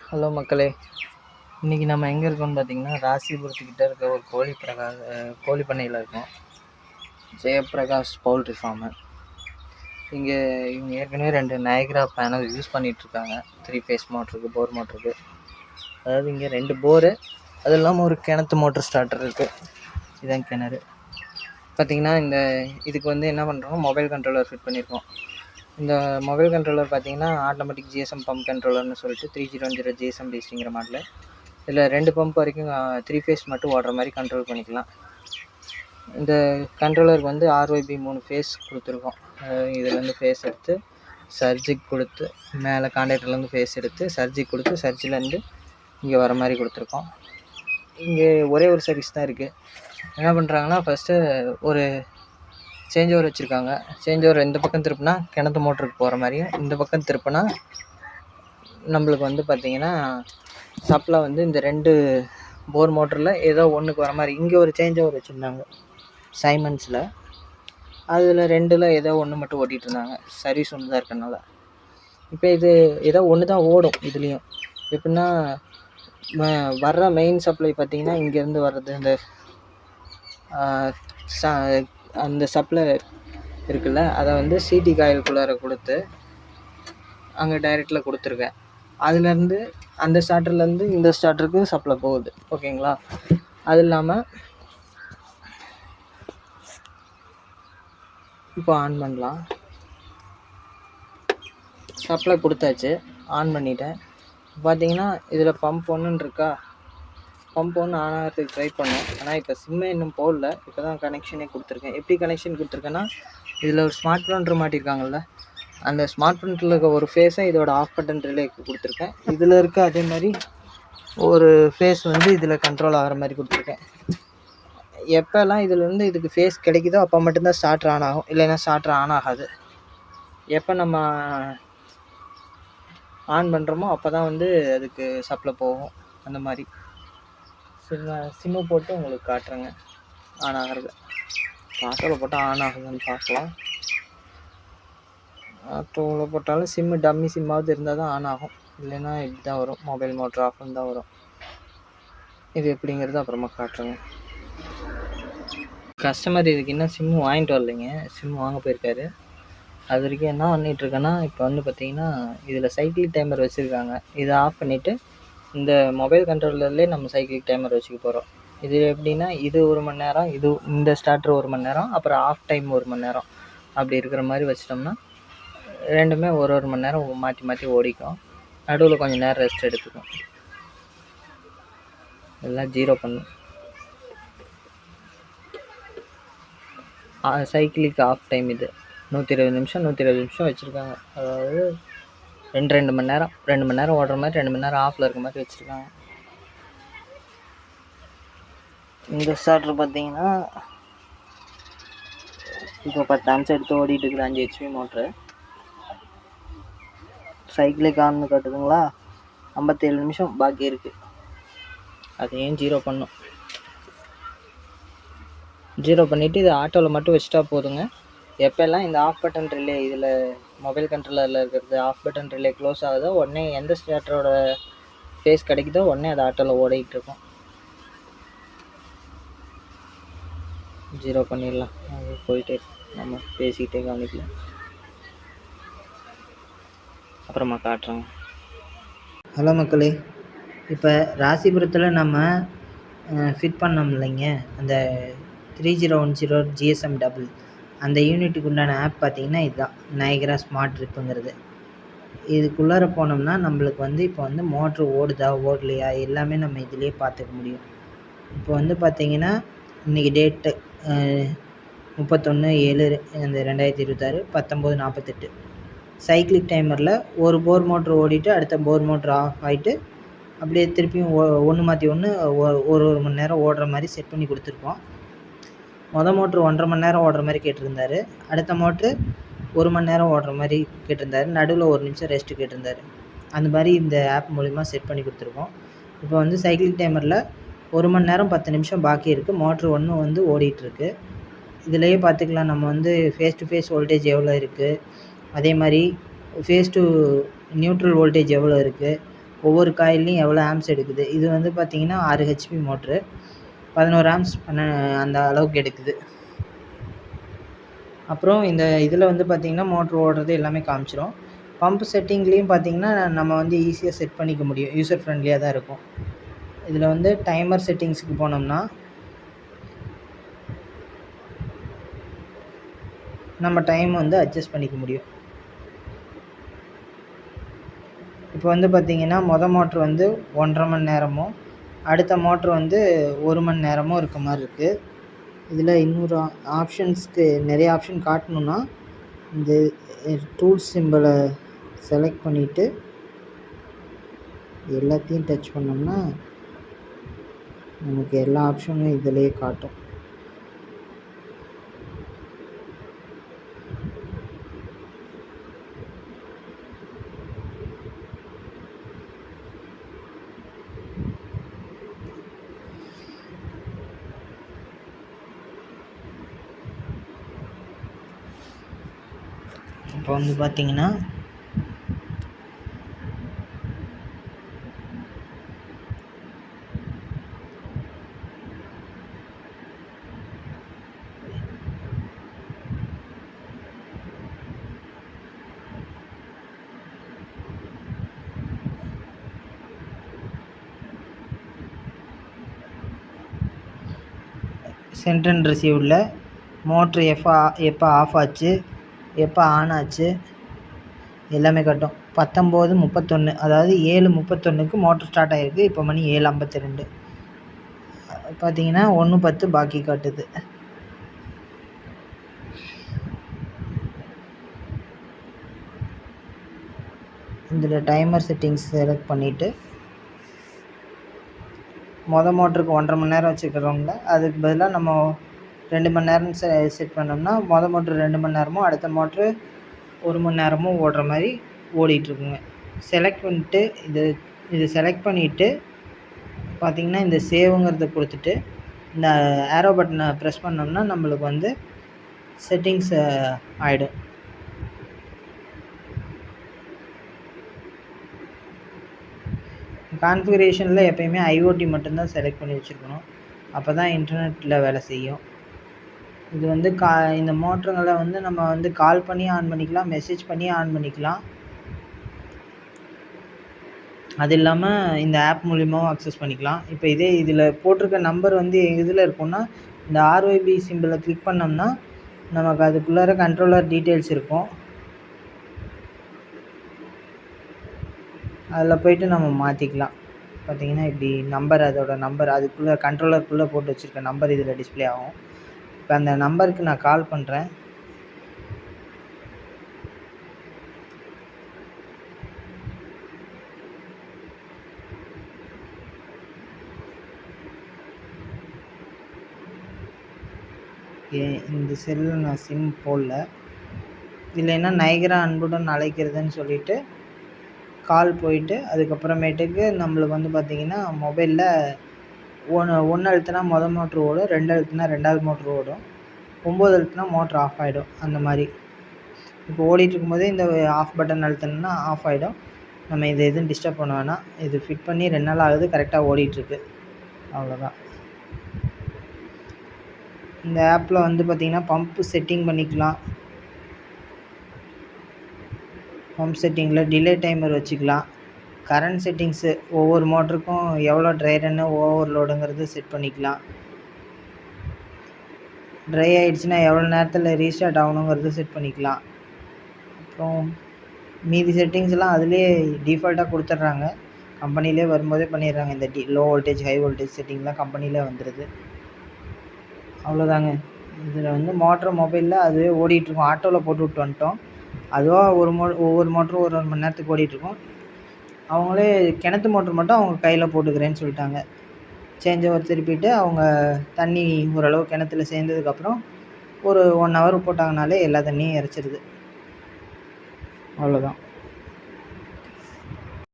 Hello மக்களே, இன்றைக்கி நம்ம எங்கே இருக்கோம்னு பார்த்தீங்கன்னா, ராசிபுரத்துக்கிட்ட இருக்க ஒரு கோழி பண்ணையில் இருக்கோம். Jayaprakash poultry form. இங்கே இவங்க ஏற்கனவே 2 நயக்ரா பேனல் யூஸ் பண்ணிகிட்ருக்காங்க. 3 ஃபேஸ் மோட்டருக்கு, போர் மோட்டருக்கு. அதாவது இங்கே 2 போரு, அது இல்லாமல் ஒரு கிணத்து மோட்ரு ஸ்டார்டர் இருக்குது. இதுதான் கிணறு. பார்த்திங்கன்னா இதுக்கு என்ன பண்ணுறோம், மொபைல் கண்ட்ரோலர் ஃபிட் பண்ணியிருக்கோம். இந்த மொபைல் கண்ட்ரோலர் பார்த்தீங்கன்னா ஆட்டோமேட்டிக் ஜிஎஸ்எம் பம்ப் கண்ட்ரோலர்னு சொல்லிட்டு 3010 ஜிஎஸ்எம் டிஸ்டிங்கிற மாடலு. இதில் 2 பம்ப் வரைக்கும் 3 ஃபேஸ் மட்டும் ஓடுற மாதிரி கண்ட்ரோல் பண்ணிக்கலாம். இந்த கண்ட்ரோலருக்கு RYB 3 ஃபேஸ் கொடுத்துருக்கோம். இதுலேருந்து ஃபேஸ் எடுத்து சர்ஜிக்கு கொடுத்து, மேலே கான்டாக்டர்லேருந்து ஃபேஸ் எடுத்து சர்ஜிக்கு கொடுத்து, சர்ஜிலேருந்து இங்கே வர மாதிரி கொடுத்துருக்கோம். இங்கே ஒரே ஒரு சர்வீஸ் தான் இருக்குது. என்ன பண்ணுறாங்கன்னா, ஃபஸ்ட்டு ஒரு சேஞ்ச் ஓவர் வச்சுருக்காங்க. சேஞ்ச் ஓவர் இந்த பக்கம் திருப்பினா கிணத்து மோட்டருக்கு போகிற மாதிரியும், இந்த பக்கம் திருப்பினா நம்மளுக்கு பார்த்திங்கன்னா சப்ளை இந்த 2 போர் மோட்டரில் ஏதோ ஒன்றுக்கு வர மாதிரி. இங்கே ஒரு சேஞ்ச் ஓவர் வச்சுருந்தாங்க சைமன்ஸில். அதில் 2ல் ஏதோ ஒன்று மட்டும் ஓட்டிகிட்டு இருந்தாங்க. சர்வீஸ் ஒன்று தான் இருக்கனால. இப்போ இது ஏதோ ஒன்று தான் ஓடும். இதுலேயும் எப்படின்னா, வர்ற மெயின் சப்ளை பார்த்திங்கன்னா இங்கேருந்து வர்றது அந்த சப்ளை இருக்குல்ல, அதை சிடி காயிலுக்குள்ளார கொடுத்து அங்கே டைரெக்டில் கொடுத்துருக்கேன். அதுலேருந்து அந்த ஸ்டார்டர்லேருந்து இந்த ஸ்டார்டருக்கு சப்ளை போகுது. ஓகேங்களா? அது இல்லாமல் இப்போ ஆன் பண்ணலாம். சப்ளை கொடுத்தாச்சு, ஆன் பண்ணிட்டேன். பார்த்தீங்கன்னா இதில் பம்ப் 1 இருக்கா, பம்ப் 1 ஆன் ஆகிறதுக்கு ட்ரை பண்ணேன். ஆனால் இப்போ சிம்மே இன்னும் போடல. இப்போ தான் கனெக்ஷனே கொடுத்துருக்கேன். எப்படி கனெக்ஷன் கொடுத்துருக்கேன்னா, இதில் ஒரு ஸ்மார்ட் ப்ரிண்டர் மாட்டியிருக்காங்கல்ல, அந்த ஸ்மார்ட் ப்ரிண்டரில் இருக்க ஒரு ஃபேஸை இதோட ஆஃப் பட்டன் ரிலேக்கு கொடுத்துருக்கேன். இதில் இருக்க அதே மாதிரி ஒரு ஃபேஸ் இதில் கண்ட்ரோல் ஆகிற மாதிரி கொடுத்துருக்கேன். எப்போல்லாம் இதில் இதுக்கு ஃபேஸ் கிடைக்குதோ அப்போ மட்டும்தான் ஸ்டார்டர் ஆன் ஆகும், இல்லைன்னா ஸ்டார்டர் ஆன் ஆகாது. எப்போ நம்ம ஆன் பண்ணுறோமோ அப்போ தான் அதுக்கு சப்ளை போகும். அந்த மாதிரி சிம்மு போட்டு உங்களுக்கு காட்டுறேங்க ஆன் ஆகிறது. ஆட்டோவில் போட்டால் ஆன் ஆகுதுன்னு பார்க்கலாம். ஆட்டோவில் போட்டாலும் சிம்மு டம்மி சிம்மாவது இருந்தால் தான் ஆன் ஆகும், இல்லைன்னா இப்படி தான் வரும், மொபைல் மோட்ரு ஆஃப்னு தான் வரும். இது எப்படிங்கிறது அப்புறமா காட்டுறேங்க. கஸ்டமர் இதுக்கு இன்னும் சிம்மு வாங்கிட்டு வரலைங்க, சிம்மு வாங்க போயிருக்காரு. அது வரைக்கும் என்ன பண்ணிகிட்ருக்கேன்னா, இப்போ பார்த்திங்கன்னா இதில் சைக்கிள் டைமர் வச்சுருக்காங்க. இதை ஆஃப் பண்ணிவிட்டு இந்த மொபைல் கண்ட்ரோலர்லேயே நம்ம சைக்கிள் டைமர் வச்சுக்க போகிறோம். இது எப்படின்னா, இது 1 மணி நேரம், இது இந்த ஸ்டார்டர் 1 மணி நேரம், அப்புறம் ஆஃப் டைம் 1 மணி நேரம், அப்படி இருக்கிற மாதிரி வச்சிட்டோம்னா 2மே ஒரு மணி நேரம் மாற்றி மாற்றி ஓடிக்கும். நடுவில் கொஞ்சம் நேரம் ரெஸ்ட் எடுத்துக்கும். எல்லாம் 0 பண்ணும். சைக்கிளுக்கு ஆஃப் டைம் இது 120 நிமிஷம் 120 நிமிஷம் வச்சுருக்காங்க. அதாவது 2 மணி நேரம், 2 மணி நேரம் ஓடுற மாதிரி, 2 மணி நேரம் ஆஃபில் இருக்க மாதிரி வச்சுருக்காங்க. இந்த ஸ்டார்டர் பார்த்தீங்கன்னா இப்போ 10 ஆம்ஸ் எடுத்து ஓடிட்டு இருக்குது. 5 HP மோட்ரு. சைக்கிளுக்கு ஆன்னு காட்டுதுங்களா, 57 நிமிஷம் பாக்கி இருக்குது. அதையும் 0 பண்ணும். 0 பண்ணிவிட்டு இது ஆட்டோவில் மட்டும் வச்சுட்டா போதுங்க. எப்போல்லாம் இந்த ஆஃப் பட்டன் ரிலே, இதில் மொபைல் கண்ட்ரோலரில் இருக்கிறது ஆஃப் பட்டன் ரிலே க்ளோஸ் ஆகுதோ உடனே எந்த ஸ்டார்டரோட ஃபேஸ் கிடைக்குதோ உடனே அது ஆட்டோவில் ஓடிக்கிட்டு இருக்கும். 0 பண்ணிடலாம். அது போயிட்டே நம்ம பேசிக்கிட்டே கவனிக்கலாம். அப்புறமா காட்டுறேங்க. ஹலோ மக்களே, இப்போ ராசிபுரத்தில் நம்ம ஃபிட் பண்ணோம் இல்லைங்க, அந்த 3010 ஜிஎஸ்எம் டபுள், அந்த யூனிட்டுக்கு உண்டான ஆப் பார்த்திங்கன்னா இதுதான், நயக்ரா ஸ்மார்ட் ட்ரிப்புங்கிறது. இதுக்குள்ளார போனோம்னா நம்மளுக்கு இப்போ மோட்ரு ஓடுதா ஓடலையா எல்லாமே நம்ம இதிலே பார்த்துக்க முடியும். இப்போ பார்த்திங்கன்னா இன்றைக்கி டேட்டு 31/7 அந்த 2026 19:48. சைக்கிளிக் டைமரில் ஒரு போர் மோட்ரு ஓடிட்டு அடுத்த போர் மோட்ரு ஆஃப் ஆகிட்டு அப்படியே திருப்பியும் ஒன்று மாற்றி ஒன்று ஒரு மணி நேரம் ஓடுற மாதிரி செட் பண்ணி கொடுத்துருக்கோம். மோட்ரு 1.5 மணி நேரம் ஓடுற மாதிரி கேட்டிருந்தாரு. அடுத்த மோட்ரு 1 மணி நேரம் ஓடுற மாதிரி கேட்டிருந்தாரு. நடுவில் 1 நிமிஷம் ரெஸ்ட்டு கேட்டிருந்தாரு. அந்த மாதிரி இந்த ஆப் மூலிமா செட் பண்ணி கொடுத்துருக்கோம். இப்போ சைக்கிளிக் டைமரில் 1 மணி நேரம் 10 நிமிஷம் பாக்கி இருக்குது. மோட்ரு 1 ஓடிட்டுருக்கு. இதிலேயே பார்த்துக்கலாம் நம்ம ஃபேஸ் டு ஃபேஸ் வோல்டேஜ் எவ்வளோ இருக்குது, அதே மாதிரி ஃபேஸ் டு நியூட்ரல் வோல்டேஜ் எவ்வளோ இருக்குது, ஒவ்வொரு காயில்லையும் எவ்வளோ ஆம்ஸ் எடுக்குது. இது வந்து பார்த்திங்கன்னா 6 ஹெச்பி மோட்ரு, 11 ஆம்ஸ் அந்த அளவுக்கு எடுக்குது. அப்புறம் இந்த இதில் வந்து பார்த்திங்கன்னா மோட்ரு ஓடுறது எல்லாமே காமிச்சிரும். பம்ப் செட்டிங்லேயும் பார்த்திங்கன்னா நம்ம வந்து ஈஸியாக செட் பண்ணிக்க முடியும், யூசர் ஃப்ரெண்ட்லியாக தான் இருக்கும். இதில் வந்து டைமர் செட்டிங்ஸுக்கு போனோம்னா நம்ம டைம் வந்து அட்ஜஸ்ட் பண்ணிக்க முடியும். இப்போ வந்து பார்த்திங்கன்னா மோட்ரு வந்து 1.5 மணி நேரமும், அடுத்த மோட்ரு வந்து 1 மணி நேரமும் இருக்க மாதிரி இருக்குது. இதில் இன்னொரு ஆப்ஷன்ஸ்க்கு நிறைய ஆப்ஷன் காட்டணுன்னா இந்த டூல்ஸ் சிம்பிளை செலக்ட் பண்ணிவிட்டு எல்லாத்தையும் டச் பண்ணோம்னா நமக்கு எல்லா ஆப்ஷனும் இதிலே காட்டும். இப்போ வந்து பார்த்திங்கன்னா சென்ட் அண்ட் ரிசீவ்டில் மோட்ரு எப்போ ஆஃப் ஆச்சு, எப்போ ஆன் ஆச்சு எல்லாமே காட்டும். 19:31, அதாவது 7:31க்கு மோட்ரு ஸ்டார்ட் ஆகிருக்கு. இப்போ மணி 7:52. பார்த்தீங்கன்னா 1:10 பாக்கி காட்டுது. இதில் டைமர் செட்டிங்ஸ் செலக்ட் பண்ணிவிட்டு மோட்டருக்கு 1.5 மணி நேரம் வச்சுக்கிறவங்கள அதுக்கு பதிலாக நம்ம 2 மணி நேரம் செட் பண்ணோம்னா மோட்ரு 2 மணி நேரமும் அடுத்த மோட்ரு 1 மணி நேரமும் ஓடுற மாதிரி ஓடிட்டுருக்குங்க. செலக்ட் பண்ணிட்டு இது செலக்ட் பண்ணிவிட்டு பார்த்திங்கன்னா இந்த சேவுங்கிறத கொடுத்துட்டு இந்த ஏரோ பட்டனை ப்ரெஸ் பண்ணோம்னா நம்மளுக்கு வந்து செட்டிங்ஸ் ஆகிடும். கான்ஃபிகரேஷனில் எப்போயுமே ஐஓடி மட்டும்தான் செலக்ட் பண்ணி வச்சுருக்கணும், அப்போ தான் இன்டர்நெட்டில் வேலை செய்யும். இது வந்து இந்த மோட்டருங்களை வந்து நம்ம வந்து கால் பண்ணி ஆன் பண்ணிக்கலாம், மெசேஜ் பண்ணி ஆன் பண்ணிக்கலாம். அது இல்லாமல் இந்த ஆப் மூலிமாவும் அக்சஸ் பண்ணிக்கலாம். இப்போ இதில் போட்டிருக்க நம்பர் வந்து இதில் இருக்குன்னா இந்த ஆர்ஒய்பி சிம்பிளை கிளிக் பண்ணோம்னா நமக்கு அதுக்குள்ளார கண்ட்ரோலர் டீட்டெயில்ஸ் இருக்கும். அதில் போய்ட்டு நம்ம மாற்றிக்கலாம். பார்த்திங்கன்னா இப்படி அதோட நம்பர் அதுக்குள்ளே கண்ட்ரோலருக்குள்ளே போட்டு வச்சுருக்க நம்பர் இதில் டிஸ்பிளே ஆகும். இப்போ அந்த நம்பருக்கு நான் கால் பண்ணுறேன். இந்த செல்லில் நான் சிம் போடல. இல்லைன்னா நயகரா அன்புடன் அழைக்கிறதுன்னு சொல்லிவிட்டு கால் போயிட்டு அதுக்கப்புறமேட்டுக்கு நம்மளுக்கு வந்து பார்த்திங்கன்னா மொபைலில் ஒன்று அழுத்தினா மோட்ரு ஓடும், 2 அழுத்தினா 2வது மோட்ரு ஓடும், 9 அழுத்தினா மோட்ரு ஆஃப் ஆகிடும். அந்த மாதிரி இப்போ ஓடிட்டுருக்கும்போதே இந்த ஆஃப் பட்டன் அழுத்தினா ஆஃப் ஆகிடும். நம்ம இதை எதுவும் டிஸ்டர்ப் பண்ண வேணாம். இது ஃபிட் பண்ணி 2 நாள் ஆகுது, கரெக்டாக ஓடிட்டுருக்கு. அவ்வளோதான். இந்த ஆப்பில் வந்து பார்த்திங்கன்னா பம்ப்பு செட்டிங் பண்ணிக்கலாம். பம்ப் செட்டிங்கில் டிலே டைமர் வச்சுக்கலாம். கரண்ட் செட்டிங்ஸு ஒவ்வொரு மோட்டருக்கும் எவ்வளோ ட்ரை ரன்னு ஓவர்லோடுங்கிறது செட் பண்ணிக்கலாம். ட்ரை ஆகிடுச்சுன்னா எவ்வளோ நேரத்தில் ரீஸ்டார்ட் ஆகணுங்கிறது செட் பண்ணிக்கலாம். அப்புறம் மீதி செட்டிங்ஸ்லாம் அதுலேயே டிஃபால்ட்டாக கொடுத்துட்றாங்க, கம்பெனிலே வரும்போதே பண்ணிடுறாங்க. இந்த லோ வோல்டேஜ் ஹை வோல்டேஜ் செட்டிங்லாம் கம்பெனிலே வந்துடுது. அவ்வளோதாங்க. இதில் வந்து மொபைலில் அதுவே ஓடிட்டுருக்கும். ஆட்டோவில் போட்டு விட்டு வந்துட்டோம். அதுவாக ஒவ்வொரு மோட்டரும் ஒரு மணி நேரத்துக்கு ஓடிட்டுருக்கும். அவங்களே கிணத்து மோட்ரு மட்டும் அவங்க கையில் போட்டுக்கிறேன்னு சொல்லிட்டாங்க. சேஞ்ச் ஓவர் திருப்பிட்டு அவங்க தண்ணி ஓரளவு கிணத்துல சேர்ந்ததுக்கப்புறம் ஒரு 1 ஹவர் போட்டாங்கனாலே எல்லா தண்ணியும் இறச்சிருது. அவ்வளோதான்.